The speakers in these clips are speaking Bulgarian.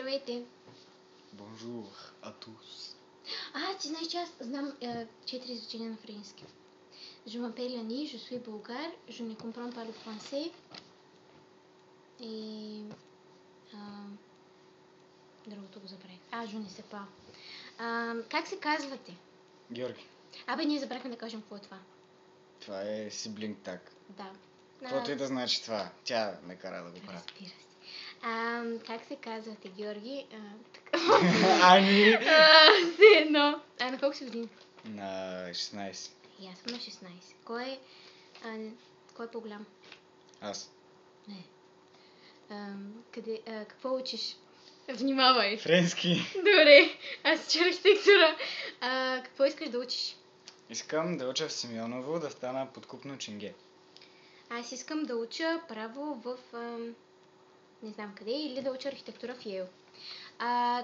Здравейте! Bonjour à tous. Ти знаеш, че аз знам 4 изречения на френски. Je m'appelle Annie, je suis bulgare, je ne comprends pas le français. И... другото го забравих. Je ne sais pas. Как се казвате? Георги. Ние забрахме да кажем какво е това. Това е сиблинг так. Да. Каквото и да значи това. Тя ме кара да го правя. Разбира се. Как се казвате, Георги? Ани! Все едно. На колко си години? На 16. И аз съм на 16. Кой е по-голям? Аз. Не. Какво учиш? Внимавай. Френски. Добре. Аз уча архитектура. Какво искаш да учиш? Искам да уча в Симеоново, да стана подкупно ченге. Аз искам да уча право в... не знам къде, или да уча архитектура в Йейл.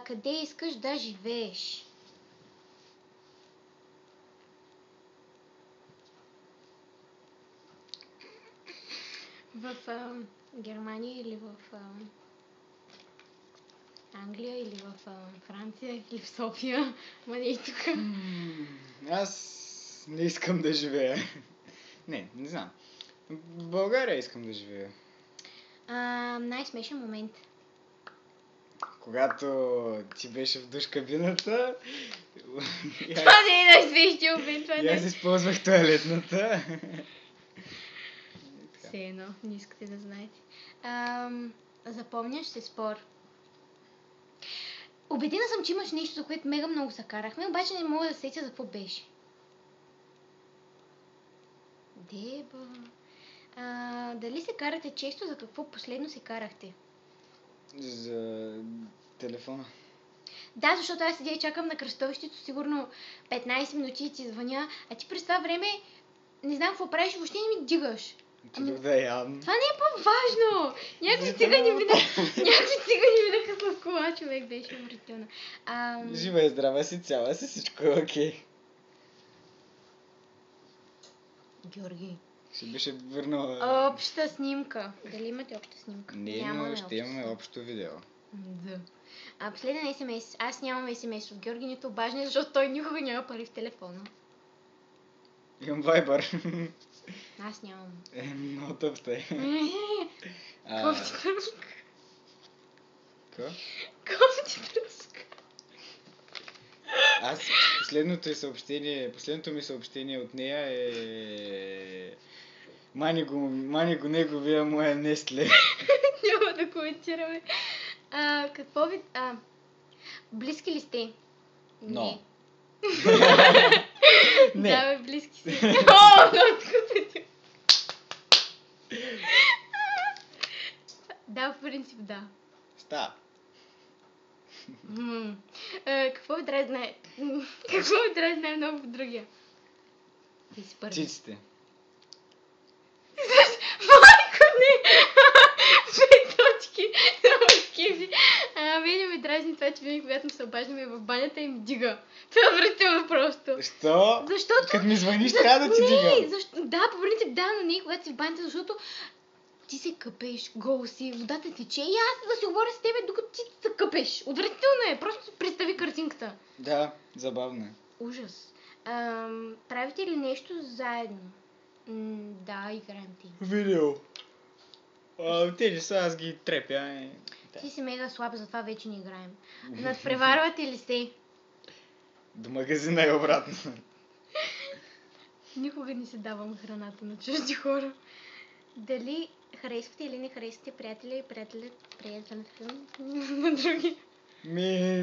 Къде искаш да живееш? В Германия или в Англия или в Франция или в София? Ма не и тук. Аз не искам да живея. Не знам. В България искам да живея. Най-смешен момент. Когато ти беше в душ кабината... Това не е най-смешен момент. И аз използвах тоалетната. Все едно, не искате да знаете. Запомняш се спор. Убедена съм, че имаш нещо, за което мега много се карахме, обаче не мога да сетя за какво беше. Деба. Дали се карате често? За какво последно се карахте? За телефона. Да, защото аз седя и чакам на кръстовището сигурно 15 минути и ти звъня, а ти през това време не знам какво правиш и въобще не ми дигаш. Да, явно. Това не е по-важно! Някакви цигани видаха с кола, човек беше уморително. Жива и здрава си, цяла си, всичко е окей. Георги. Ще беше върнала... Обща снимка. Дали имате обща снимка? Не, но ще имаме общо видео. Да. Последен SMS. Аз нямам SMS от Георги, нито обаждане, защото той никога няма пари в телефона. Имам Viber. Аз нямам. Много тъп сте. Кофти тръска. Какво? Кофти тръска. Аз последното ми съобщение от нея е... Мани го неговия моя Нестле. Няма да коментираме. Какво ви... близки ли сте? Но. Не. Да, бе, близки сте. Да, в принцип, да. Става. Какво ви дразни най-много в другия? Ти си първи. Циците. Майко не! 5 точки. Скизи. Мене ми дразни това, че винаги, когато се обаждаме в банята, им дига. Това е вратително просто. Що? Защото... Като ми звъниш, трябва да ти дига. Да, по принцип да, но не когато си в банята, защото ти се къпеш, гол си, водата тече и аз да си говоря с тебе, докато ти се къпеш. Отвратително е, просто представи картинката. Да, забавно е. Ужас. Правите ли нещо заедно? Да, играем ти. Видео. Тези са, аз ги трепя. Ти си мега слаб, затова вече не играем. Надпреварвате ли се? До магазина и обратно. Никога не се давам храната на чужди хора. Дали харесвате или не харесвате приятели и приятелите на други?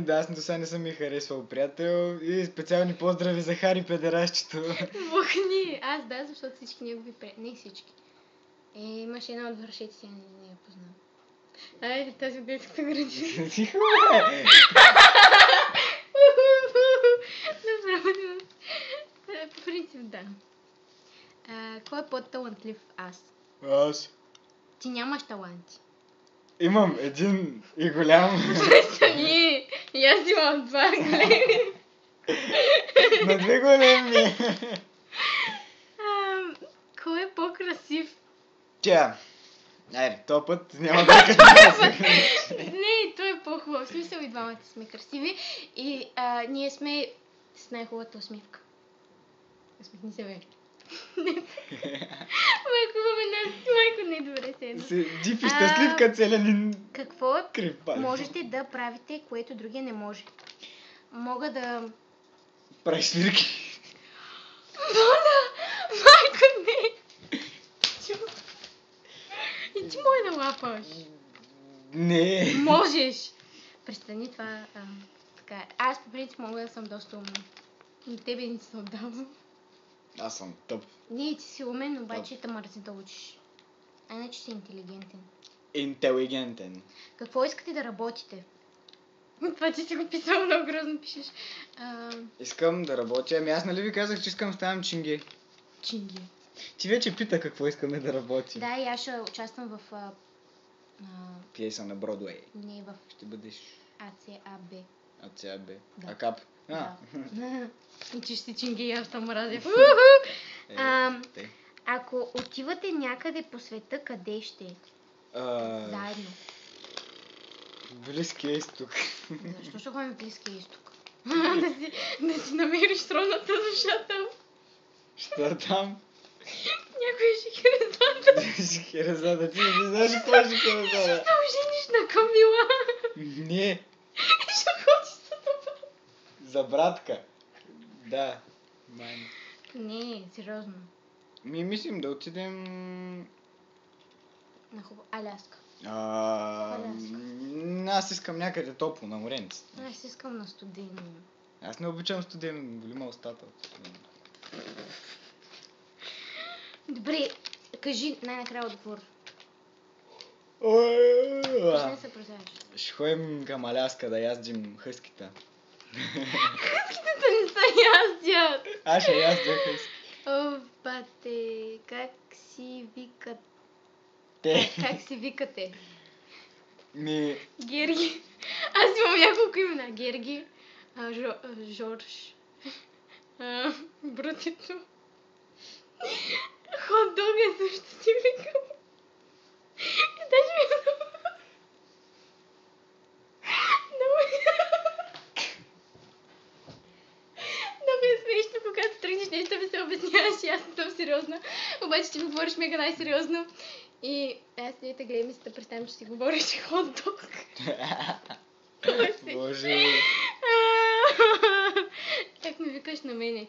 Да, аз до сега не съм ми харесвал приятел и специални поздрави за Хари педеращето. Бухни! Аз да, защото всички негови приятели, не всички. Имаше една от вършетите, не я познавам. Айде, тази от детската градина. Тихо, бе! Добре, по принцип да. Кой е по-талантлив? Аз. Аз. Ти нямаш таланти. Имам един и голям. Престани! И аз имам 2 големи. На 2 големи. Кой е по-красив? Тя. Айде, този път няма да кажа. Не, той е по-хубав. В смисъл и двамата сме красиви. И ние сме с най-хубавата усмивка. Усмихни се, бе. Майко, не е добре се. Дипи щастливка целенин. Какво Крив палец. можете да правите, което другия не може? Мога да... Правиш свирки. Моля! Майко, не! И ти мой да лапаш. Не. Можеш! Престани това. Така е. Аз по принцип мога да съм доста умна. Но тебе не се отдавам. Аз съм тъп. Не, ти си умен, обаче те мързи да учиш. А иначе си интелигентен. Интелигентен. Какво искате да работите? Това ти си го писал много грозно пишеш. Искам да работя. Ами аз нали ви казах, че искам да ставам чинге. Чинги. Ти вече пита какво искаме да работим. Да, и аз ще участвам в... Пиеса на Бродуей. не в Ще бъдеш АЦАБ. АЦАБ. Да. Акап. Да. Учиш си чинги и аз там мразя. Те. Ако отивате някъде по света, къде ще? Заедно. Близкия изток. Защо ще ходим в Близкия изток? да си намериш тронната душа там. Що там? Някой ще херезада. Шехерезада. Ти не знаеш какво е Шехерезада. Ще ожениш на Камила. Не. Ще ходиш за това. За братка. Да. Майн. Не, сериозно. Мислим да отидем... На хубаво. Аляска. Аз искам някъде топло, на моренце. Аз искам на студено. Аз не обичам студено, боли ма устата. Добре, кажи най-накрая отговор. Ще не се прозяваш. Ще ходим към Аляска да яздим хъските. Хъските не са яздят. Аз ще яздя хъски. О, бате, как си викате? Как си викате? Герги. Аз имам няколко имена. Герги, Жорж, Брутито. Хот-дог е също си викам. Даже ми е много е смешно, когато тръгнеш нещо ми се обясняваш и аз съм сериозна. Обаче ти ми говориш мега най-сериозно. И аз ние те гледам и си да представям, че си говориш хот-дог. Боже. Как ме викаш на мене?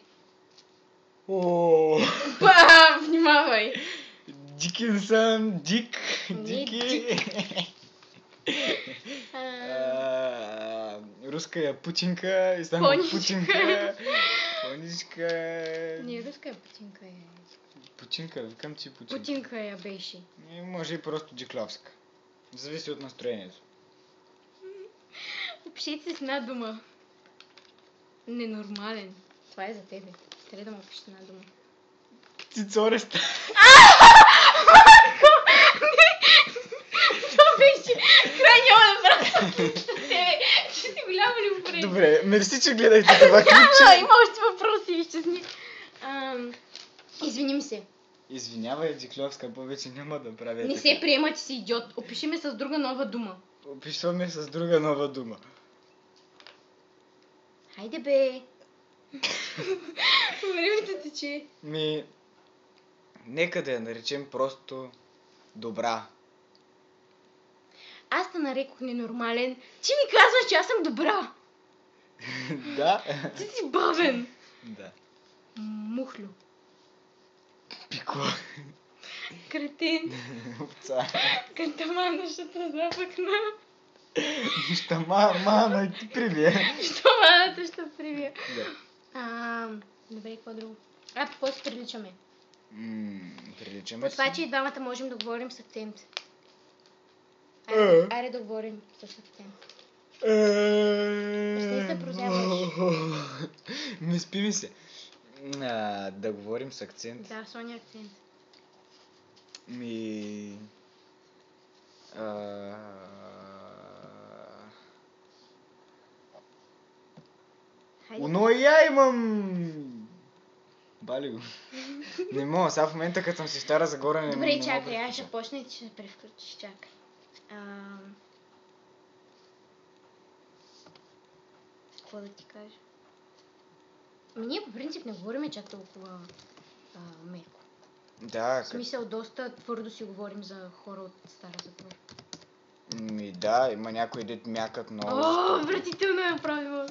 Внимавай! Дикинсън, Дики. Руская Путинка, Путинка. Поничка. Не, руская Путинка е. Путинка, викам ти Путинка. Путинка я беше. Може и просто Дикловска. Зависи от настроението. Опишете се с една дума. Ненормален. Това е за тебе. Трябва да му опишеш една дума. Цицореста. Това беше крайния образ с тебе. Ти си голяма любове. Добре, мерси, че гледахте това клипче. Има още въпроси, изчезни. Извини ми се. Извинявай, Дикловска, повече няма да правя Не така. се приема, че си идиот. Опиши ме с друга нова дума. Опишваме с друга нова дума. Хайде бе. Времето тече. Нека да я наречем просто добра. Аз те нарекох ненормален. Ти ми казваш, че аз съм добра. Да? Ти си бавен. Да. Мухлю. Пико. Кретин. Овца. Кантаманащата запъкна. Мана и ти прибие. Що маната ще прибия? Да. Добре, какво друго? По какво се приличаме? Приличаме По това, си. че и двамата можем да говорим с акцент. Айде да говорим с акцент. Престани се прозяваш. Не спи ми се. Да говорим с акцент. Да, Соня акцент. Но я имам! Бали го. Не мога, сега в момента като съм си Стара Загора не Добре, не чакай, мога да аз ще включа. почна и ти ще превключиш, чакай. Какво да ти кажа? Ние по принцип не говорим чак толкова меко. Да, В смисъл, доста твърдо си говорим за хора от Стара Загора. да, има някои дет мякат много. О, отвратително е правило.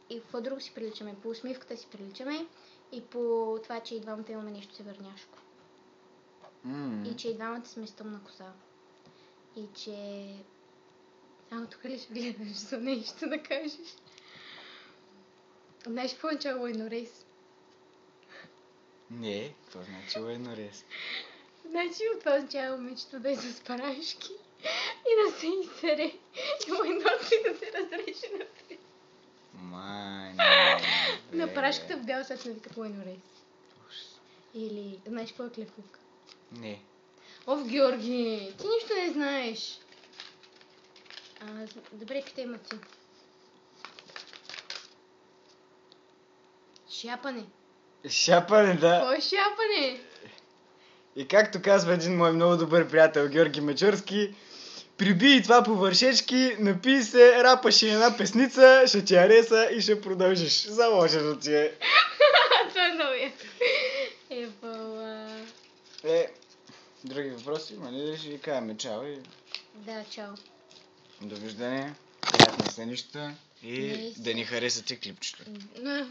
И какво друго си приличаме? По усмивката си приличаме и по това, че и двамата имаме нещо северняшко. И че и двамата сме с тъмна коса. И че... тук ли ще гледаш за нещо да кажеш? Знаеш какво означава лайнорез? Не, какво значи лайнорез? Значи това означава момичето да е с парашки и да се изсере и лайното и да се разреше на три. Мани. На парашката в бял свят се навикат лайнорез. Или знаеш какво е клевкук? Не. Георги, ти нищо не знаеш. Добре, питай ма ти. Шапане. Шапане, да. Какво е шапане? И както казва един мой много добър приятел Георги Мечурски, прибий това по вършечки, напий се, рапаше една песница, ще ти хареса и ще продължиш. Заложено ти е. Това е много яко. Други въпроси има ли? Ще ви кажем чао и Да, чао. довиждане. Приятна сънища и Не, да ни харесате клипчето. Да.